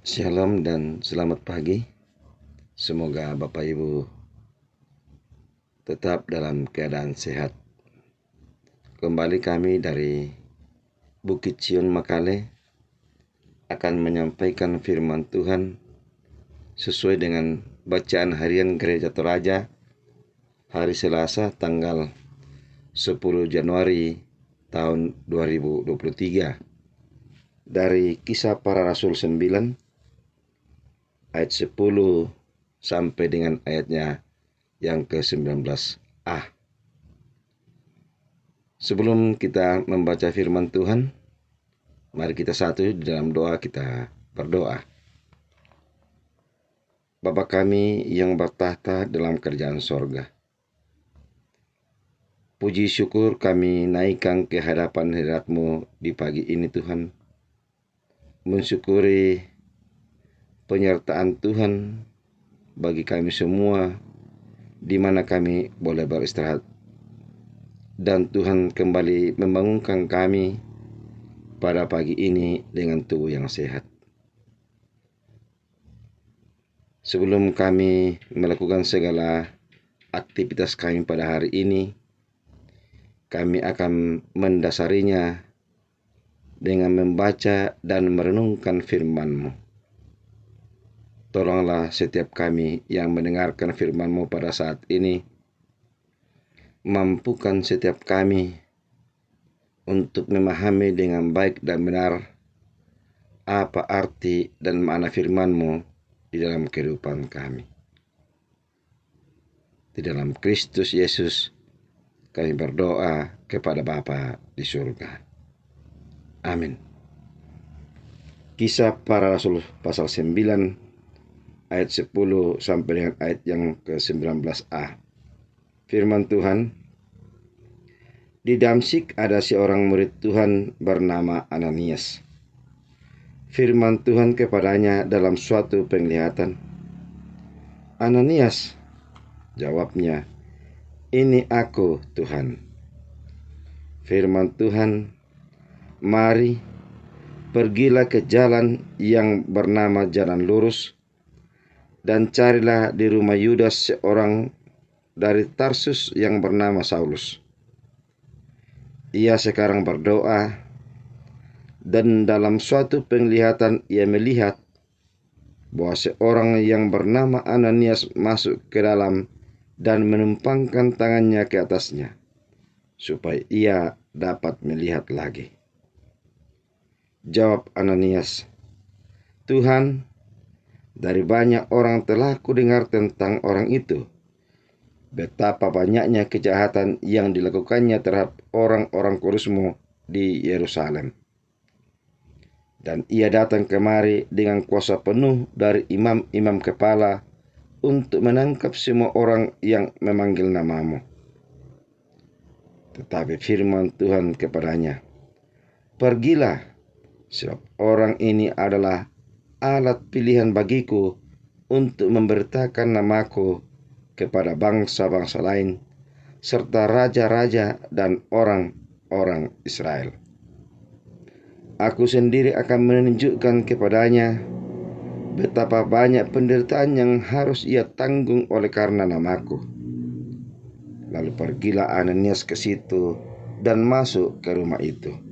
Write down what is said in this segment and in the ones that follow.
Shalom dan selamat pagi. Semoga Bapak Ibu tetap dalam keadaan sehat. Kembali kami dari Bukit Sion Makale akan menyampaikan firman Tuhan sesuai dengan bacaan harian Gereja Toraja hari Selasa tanggal 10 Januari tahun 2023 dari Kisah Para Rasul 9 ayat 10 sampai dengan ayatnya yang ke-19a. Sebelum kita membaca firman Tuhan, mari kita satu di dalam doa, kita berdoa. Bapa kami yang bertahta dalam kerajaan sorga, puji syukur kami naikkan ke hadapan hadirat-Mu di pagi ini Tuhan, mensyukuri penyertaan Tuhan bagi kami semua di mana kami boleh beristirahat. Dan Tuhan kembali membangunkan kami pada pagi ini dengan tubuh yang sehat. Sebelum kami melakukan segala aktivitas kami pada hari ini, kami akan mendasarinya dengan membaca dan merenungkan firman-Mu. Tolonglah setiap kami yang mendengarkan firman-Mu pada saat ini, mampukan setiap kami untuk memahami dengan baik dan benar apa arti dan makna firman-Mu di dalam kehidupan kami. Di dalam Kristus Yesus kami berdoa kepada Bapa di surga. Amin. Kisah Para Rasul pasal 9 ayat 10 sampai dengan ayat yang ke-19a. Firman Tuhan, di Damsyik ada seorang murid Tuhan bernama Ananias. Firman Tuhan kepadanya dalam suatu penglihatan. Ananias, jawabnya, ini aku Tuhan. Firman Tuhan, mari, pergilah ke jalan yang bernama Jalan Lurus, dan carilah di rumah Yudas seorang dari Tarsus yang bernama Saulus. Ia sekarang berdoa, dan dalam suatu penglihatan ia melihat bahwa seorang yang bernama Ananias masuk ke dalam dan menumpangkan tangannya ke atasnya, supaya ia dapat melihat lagi. Jawab Ananias, Tuhan, dari banyak orang telah kudengar tentang orang itu, betapa banyaknya kejahatan yang dilakukannya terhadap orang-orang kudus-Mu di Yerusalem. Dan ia datang kemari dengan kuasa penuh dari imam-imam kepala untuk menangkap semua orang yang memanggil nama-Mu. Tetapi firman Tuhan kepadanya, pergilah, sebab orang ini adalah alat pilihan bagiku untuk memberitakan namaku kepada bangsa-bangsa lain, serta raja-raja dan orang-orang Israel. Aku sendiri akan menunjukkan kepadanya betapa banyak penderitaan yang harus ia tanggung oleh karena namaku. Lalu pergilah Ananias ke situ dan masuk ke rumah itu.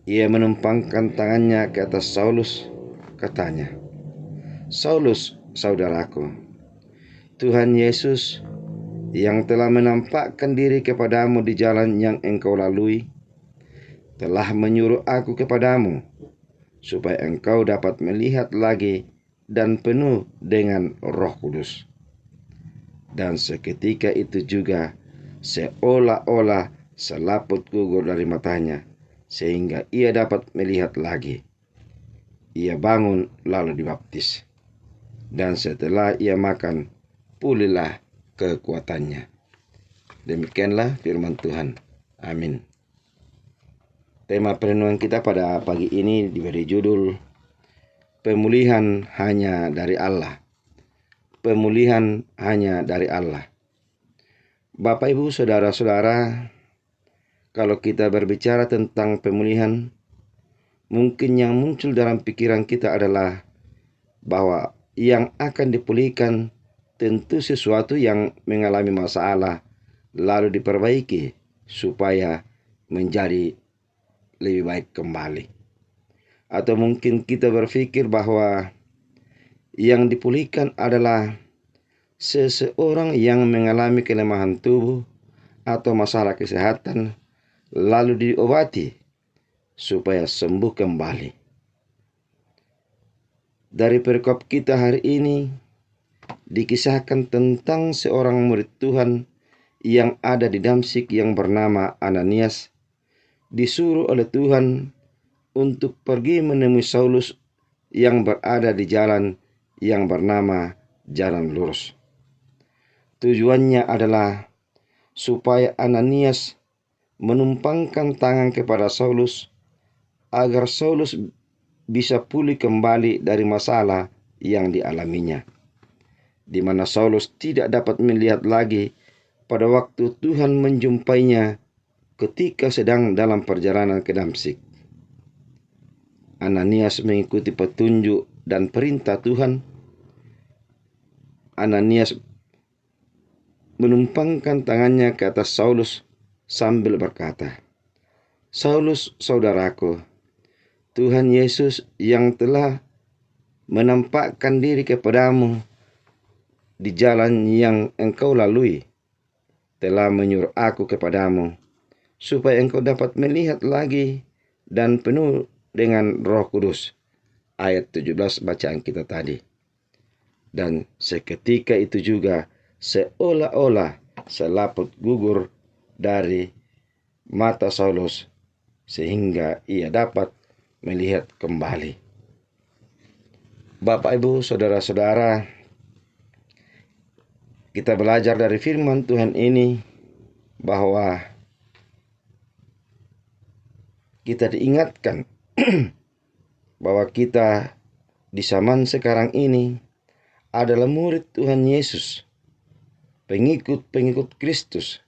Ia menumpangkan tangannya ke atas Saulus, katanya, Saulus, saudaraku, Tuhan Yesus yang telah menampakkan diri kepadamu di jalan yang engkau lalui, telah menyuruh aku kepadamu, supaya engkau dapat melihat lagi dan penuh dengan Roh Kudus. Dan seketika itu juga seolah-olah selaput gugur dari matanya, sehingga ia dapat melihat lagi. Ia bangun lalu dibaptis. Dan setelah ia makan, pulihlah kekuatannya. Demikianlah firman Tuhan. Amin. Tema perenungan kita pada pagi ini diberi judul Pemulihan hanya dari Allah. Pemulihan hanya dari Allah. Bapak, Ibu, Saudara-saudara, kalau kita berbicara tentang pemulihan, mungkin yang muncul dalam pikiran kita adalah bahwa yang akan dipulihkan tentu sesuatu yang mengalami masalah lalu diperbaiki supaya menjadi lebih baik kembali. Atau mungkin kita berpikir bahwa yang dipulihkan adalah seseorang yang mengalami kelemahan tubuh atau masalah kesehatan lalu diobati supaya sembuh kembali. Dari perikop kita hari ini dikisahkan tentang seorang murid Tuhan yang ada di Damsyik yang bernama Ananias, disuruh oleh Tuhan untuk pergi menemui Saulus yang berada di jalan yang bernama Jalan Lurus. Tujuannya adalah supaya Ananias menumpangkan tangan kepada Saulus agar Saulus bisa pulih kembali dari masalah yang dialaminya, di mana Saulus tidak dapat melihat lagi pada waktu Tuhan menjumpainya ketika sedang dalam perjalanan ke Damsyik. Ananias mengikuti petunjuk dan perintah Tuhan. Ananias menumpangkan tangannya ke atas Saulus sambil berkata, "Saulus, saudaraku, Tuhan Yesus yang telah menampakkan diri kepadamu di jalan yang engkau lalui, telah menyuruh aku kepadamu, supaya engkau dapat melihat lagi dan penuh dengan Roh Kudus." Ayat 17 bacaan kita tadi. Dan seketika itu juga seolah-olah selaput gugur dari mata Saulus, sehingga ia dapat melihat kembali. Bapak, Ibu, saudara-saudara, kita belajar dari firman Tuhan ini bahwa kita diingatkan bahwa kita di zaman sekarang ini adalah murid Tuhan Yesus, pengikut-pengikut Kristus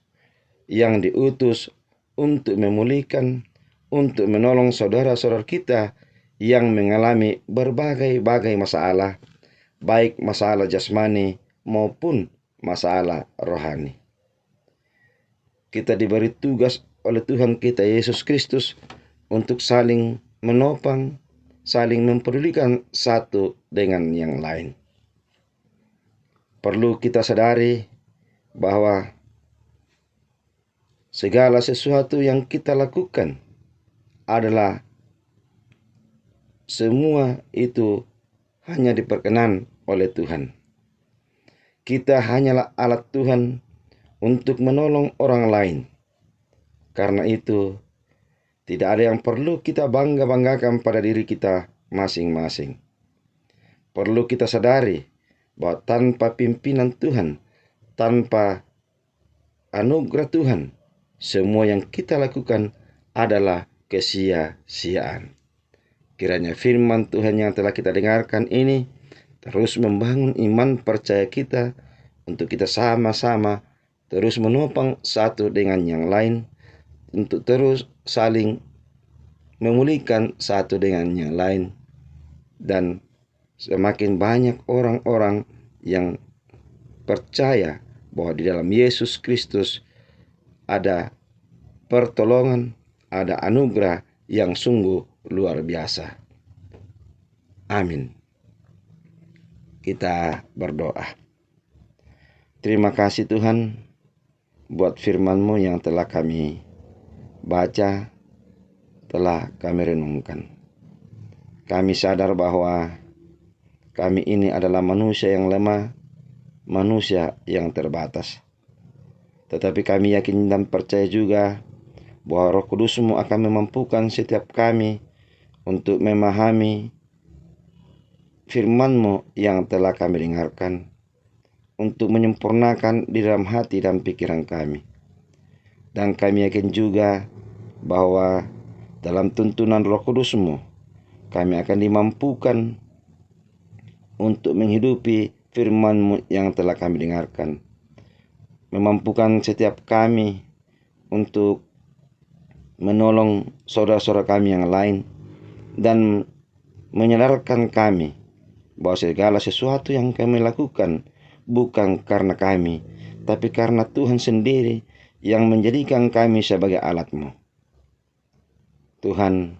yang diutus untuk memulihkan, untuk menolong saudara-saudara kita yang mengalami berbagai-bagai masalah, baik masalah jasmani maupun masalah rohani. Kita diberi tugas oleh Tuhan kita Yesus Kristus untuk saling menopang, saling mempedulikan satu dengan yang lain. Perlu kita sadari bahwa segala sesuatu yang kita lakukan adalah semua itu hanya diperkenan oleh Tuhan. Kita hanyalah alat Tuhan untuk menolong orang lain. Karena itu, tidak ada yang perlu kita bangga-banggakan pada diri kita masing-masing. Perlu kita sadari bahwa tanpa pimpinan Tuhan, tanpa anugerah Tuhan, semua yang kita lakukan adalah kesia-siaan. Kiranya firman Tuhan yang telah kita dengarkan ini terus membangun iman percaya kita untuk kita sama-sama terus menopang satu dengan yang lain, untuk terus saling memulihkan satu dengan yang lain, dan semakin banyak orang-orang yang percaya bahwa di dalam Yesus Kristus ada pertolongan, ada anugerah yang sungguh luar biasa. Amin. Kita berdoa. Terima kasih Tuhan buat firman-Mu yang telah kami baca, telah kami renungkan. Kami sadar bahwa kami ini adalah manusia yang lemah, manusia yang terbatas. Tetapi kami yakin dan percaya juga bahwa Roh Kudus-Mu akan memampukan setiap kami untuk memahami firman-Mu yang telah kami dengarkan, untuk menyempurnakan di dalam hati dan pikiran kami. Dan kami yakin juga bahwa dalam tuntunan Roh Kudus-Mu, kami akan dimampukan untuk menghidupi firman-Mu yang telah kami dengarkan. Memampukan setiap kami untuk menolong saudara-saudara kami yang lain, dan menyadarkan kami bahwa segala sesuatu yang kami lakukan bukan karena kami, tapi karena Tuhan sendiri yang menjadikan kami sebagai alat-Mu. Tuhan,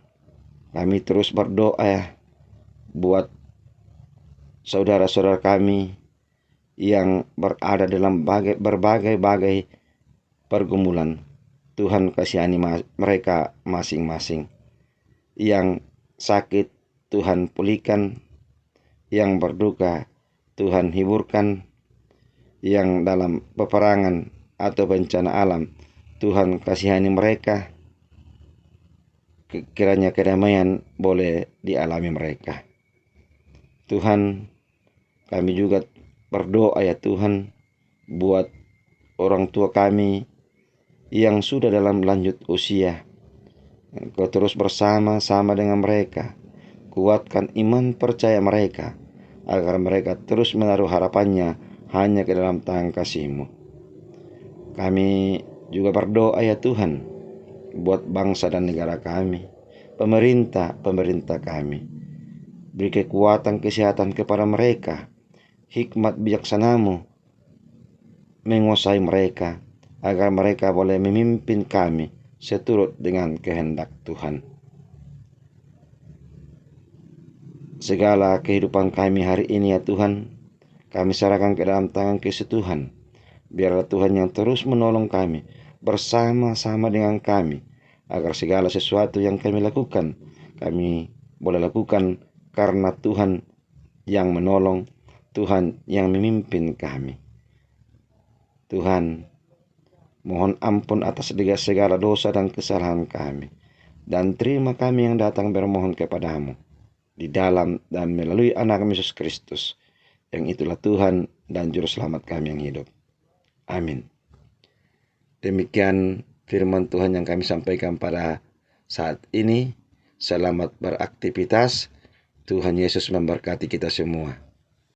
kami terus berdoa buat saudara-saudara kami yang berada dalam berbagai pergumulan. Tuhan kasihani mereka masing-masing. Yang sakit Tuhan pulihkan, yang berduka Tuhan hiburkan, yang dalam peperangan atau bencana alam Tuhan kasihani mereka. Kiranya kedamaian boleh dialami mereka. Tuhan, kami juga berdoa ya Tuhan buat orang tua kami yang sudah dalam lanjut usia. Engkau terus bersama-sama dengan mereka. Kuatkan iman percaya mereka, agar mereka terus menaruh harapannya hanya ke dalam tangan kasih-Mu. Kami juga berdoa ya Tuhan, buat bangsa dan negara kami, pemerintah kami. Beri kekuatan kesehatan kepada mereka, hikmat bijaksana-Mu menguasai mereka, agar mereka boleh memimpin kami seturut dengan kehendak Tuhan. Segala kehidupan kami hari ini ya Tuhan, kami serahkan ke dalam tangan kasih Tuhan. Biarlah Tuhan yang terus menolong kami, bersama-sama dengan kami, agar segala sesuatu yang kami lakukan, kami boleh lakukan karena Tuhan yang menolong, Tuhan yang memimpin kami. Tuhan, mohon ampun atas segala dosa dan kesalahan kami, dan terima kami yang datang bermohon kepadamu di dalam dan melalui anak Yesus Kristus, yang itulah Tuhan dan Juru Selamat kami yang hidup. Amin. Demikian firman Tuhan yang kami sampaikan pada saat ini. Selamat beraktivitas. Tuhan Yesus memberkati kita semua.